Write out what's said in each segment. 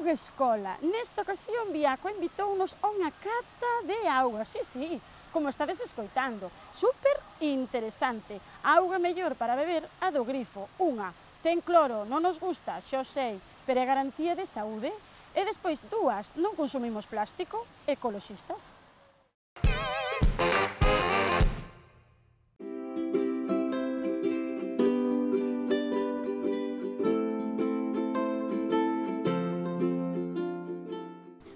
Auga Escola. Nesta ocasión, Viaco invitounos a unha cata de auga, sí, como estades escoitando. Super interesante. A auga mellor para beber a do grifo. Unha, ten cloro, non nos gusta, xa o sei, pero é garantía de saúde. E despois, dúas, non consumimos plástico, ecoloxistas.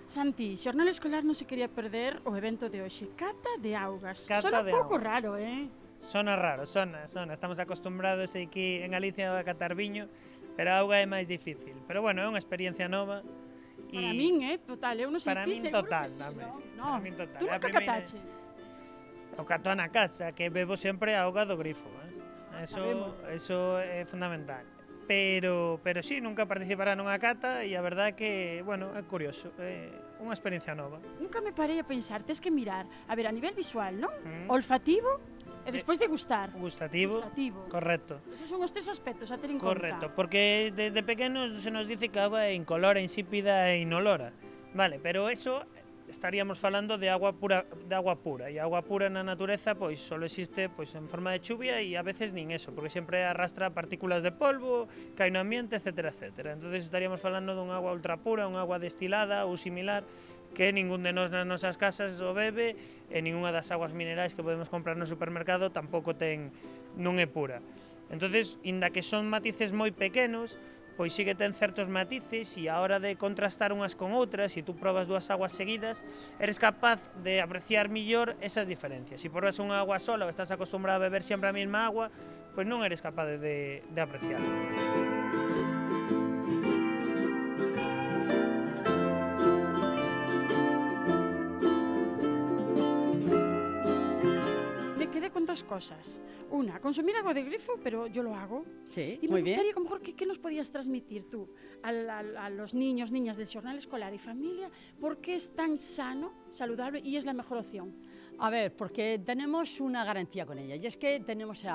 Santi, Xornal Escolar non se quería perder o evento de hoxe. Cata de augas. Sona un pouco raro, Sona raro, sona. Estamos acostumbrados aquí en Galicia a catar viño, pero a auga é máis difícil. Pero bueno, é unha experiencia nova. Para min, total, eu non sei ti, seguro que sí, non? Para min total. Tú nunca cataches? O cato na casa, que bebo sempre a auga do grifo, Eso é fundamental. Pero sí, nunca participará nunha cata e a verdade que, bueno, é curioso, é unha experiencia nova. Nunca me parei a pensar, tes que mirar, a ver, a nivel visual, non? Olfativo e despois de gustar. Gustativo, correcto. Esos son os tres aspectos a ter en conta. Correcto, porque desde pequenos se nos dice que a auga é incolora, insípida e inolora, vale, pero eso estaríamos falando de agua pura, e a agua pura na natureza pois só existe pois en forma de chuvia e a veces nin eso, porque sempre arrastra partículas de polvo, cae no ambiente, etcétera, etcétera. Entonces estaríamos falando dun agua ultra pura, un agua destilada ou similar que ningún de nós nas nosas casas o bebe e ninguna das aguas minerais que podemos comprar no supermercado tampouco non é pura. Entonces, inda que son matices moi pequenos, pois sí que ten certos matices e a hora de contrastar unhas con outras, se tú probas dúas aguas seguidas, eres capaz de apreciar millor esas diferencias. Se probas unha agua sola ou estás acostumbrado a beber sempre a mesma agua, pois non eres capaz de apreciar. Dos cosas. Una, consumir agua de grifo, pero yo lo hago. Sí, y me gustaría, a lo mejor, ¿qué nos podías transmitir tú a los niños, niñas del Xornal Escolar y familia? ¿Por qué es tan sano, saludable y es la mejor opción? A ver, porque tenemos una garantía con ella y es que tenemos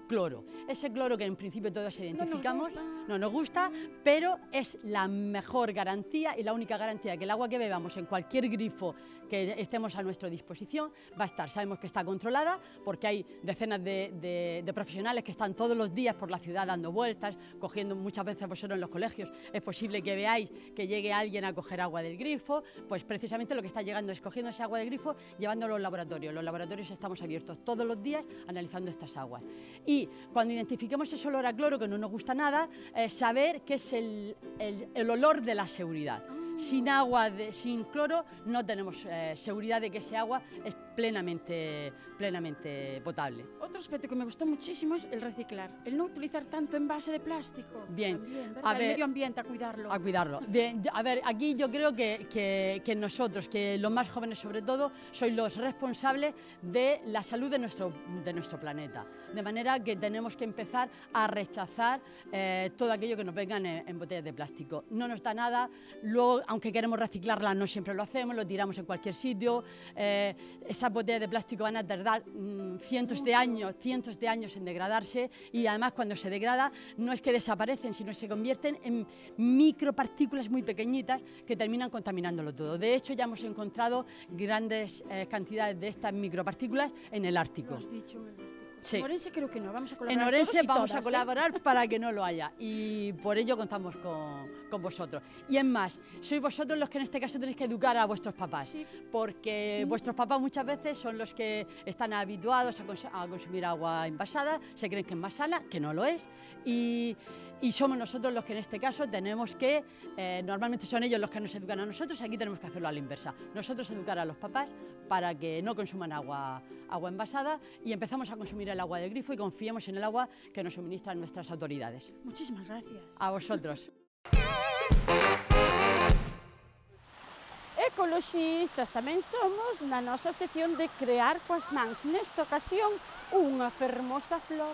cloro. Ese cloro que en principio todos identificamos, no nos gusta, pero es la mejor garantía y la única garantía que el agua que bebamos en cualquier grifo que estemos a nuestra disposición va a estar. Sabemos que está controlada porque hay decenas de profesionales que están todos los días por la ciudad dando vueltas, cogiendo muchas veces vosotros en los colegios. Es posible que veáis que llegue alguien a coger agua del grifo, pues precisamente lo que está llegando es cogiendo ese agua del grifo, llevándolo a los laboratorios. Los laboratorios estamos abiertos todos los días analizando estas aguas. Y cuando identifiquemos ese olor a cloro que no nos gusta nada, saber que es el olor de la seguridad. Sin agua, sin cloro, no tenemos seguridad de que ese agua es plenamente potable. Otro aspecto que me gustó muchísimo es el reciclar, el no utilizar tanto envase de plástico. Bien, a ver, el medio ambiente, a cuidarlo. A cuidarlo. Bien, a ver, aquí yo creo que nosotros, que los más jóvenes sobre todo, sois los responsables de la salud de nuestro planeta. De manera que tenemos que empezar a rechazar todo aquello que nos vengan en botellas de plástico. No nos da nada, luego, aunque queremos reciclarla, no siempre lo hacemos, lo tiramos en cualquier sitio. Esas botellas de plástico van a tardar cientos de años en degradarse y además cuando se degrada no es que desaparecen, sino que se convierten en micropartículas muy pequeñitas que terminan contaminándolo todo. De hecho, ya hemos encontrado grandes cantidades de estas micropartículas en el Ártico. Lo has dicho, en el Ártico. Sí. En Orense creo que no, vamos a colaborar. En Orense vamos a colaborar para que no lo haya y por ello contamos con vosotros. Y es más, sois vosotros los que en este caso tenéis que educar a vuestros papás, porque vuestros papás muchas veces son los que están habituados a consumir agua envasada, se creen que es más sana, que no lo es, y somos nosotros los que en este caso tenemos que, normalmente son ellos los que nos educan a nosotros, aquí tenemos que hacerlo a la inversa. Nosotros educar a los papás para que no consuman agua envasada y empezamos a consumir el agua del grifo y confiemos en el agua que nos suministran nuestras autoridades. Muchísimas gracias. A vosotros. Ecoloxistas tamén somos na nosa sección de crear coas mans. Nesta ocasión, unha fermosa flor.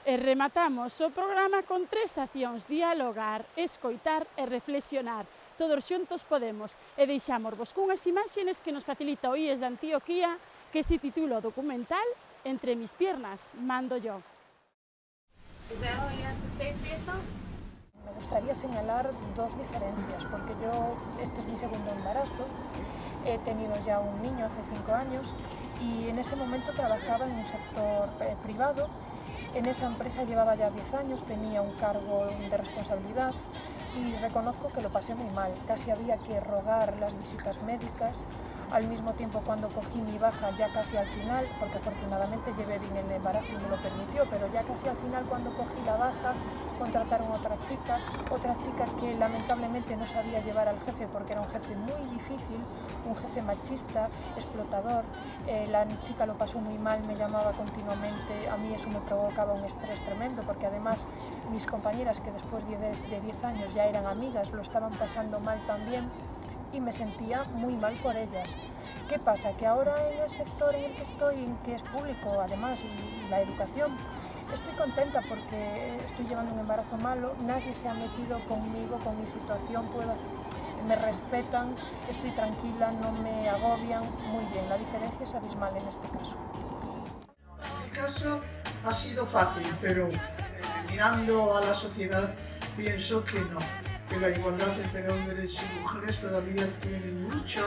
E rematamos o programa con 3 accións: dialogar, escoitar e reflexionar. Todos xuntos podemos. E deixámosvos cunhas imaxes que nos facilita o IES de Antioquía, que se titula o documental Entre mis piernas, mando yo. Me gustaría señalar 2 diferencias, porque yo, este es mi segundo embarazo, he tenido ya un niño hace 5 años y en ese momento trabajaba en un sector privado. En esa empresa llevaba ya 10 años, tenía un cargo de responsabilidad y reconozco que lo pasé muy mal. Casi había que rogar las visitas médicas. Al mismo tiempo, cuando cogí mi baja ya casi al final, porque afortunadamente llevé bien el embarazo y me lo permitió, pero ya casi al final, cuando cogí la baja, contrataron a otra chica que lamentablemente no sabía llevar al jefe porque era un jefe muy difícil, un jefe machista, explotador. La chica lo pasó muy mal, me llamaba continuamente, a mí eso me provocaba un estrés tremendo, porque además mis compañeras, que después de 10 años ya eran amigas, lo estaban pasando mal también, y me sentía muy mal por ellas. ¿Qué pasa? Que ahora en el sector en el que estoy, en que es público además, y la educación, estoy contenta porque estoy llevando un embarazo malo, nadie se ha metido conmigo, con mi situación, me respetan, estoy tranquila, no me agobian, muy bien, la diferencia es abismal en este caso. En mi caso ha sido fácil, pero mirando a la sociedad pienso que no. Que la igualdad entre hombres y mujeres todavía tiene mucho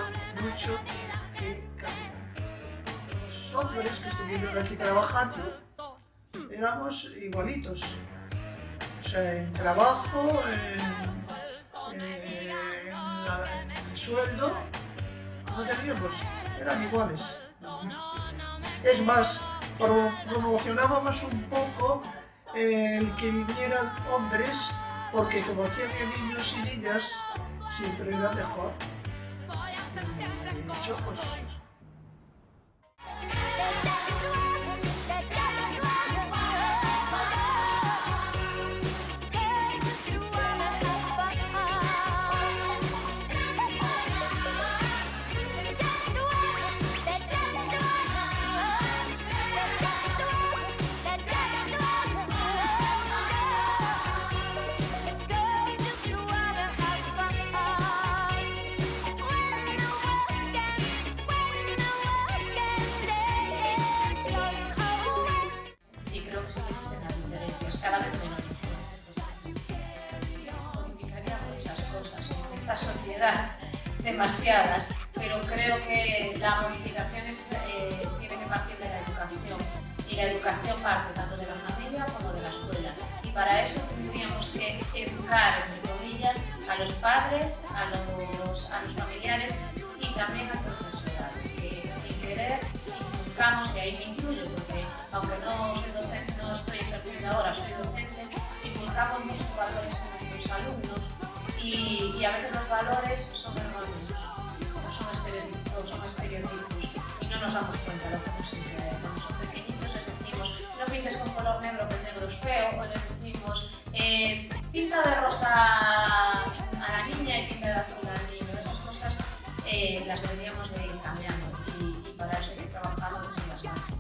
que cambiar. Los hombres que estuvieron aquí trabajando éramos igualitos, o sea, en trabajo, en el sueldo, no teníamos, eran iguales. Es más, promocionábamos un poco el que vinieran hombres, porque como aquí había niños y niñas, siempre era mejor. Y de hecho, pues... cada vez menos. Modificaría muchas cosas en esta sociedad, demasiadas, pero creo que la modificación tiene que partir de la educación, y la educación parte tanto de la familia como de la escuela, y para eso tendríamos que educar, entre comillas, a los padres, a los familiares y también al profesorado, que sin querer inculcamos, y ahí me incluyo, porque aunque no soy docente, no estoy ejerciendo ahora, soy docente, inculcamos muchos valores en nuestros alumnos y a veces los valores son erróneos, o son estereotipos, y no nos damos cuenta, lo hacemos sin querer. Cuando son pequeñitos les decimos, no pintes con color negro, que el negro es feo, o les decimos, pinta de rosa a la niña y pinta de azul al niño. Esas cosas las deberíamos de ir cambiando, y para eso hay que trabajar desde las bases.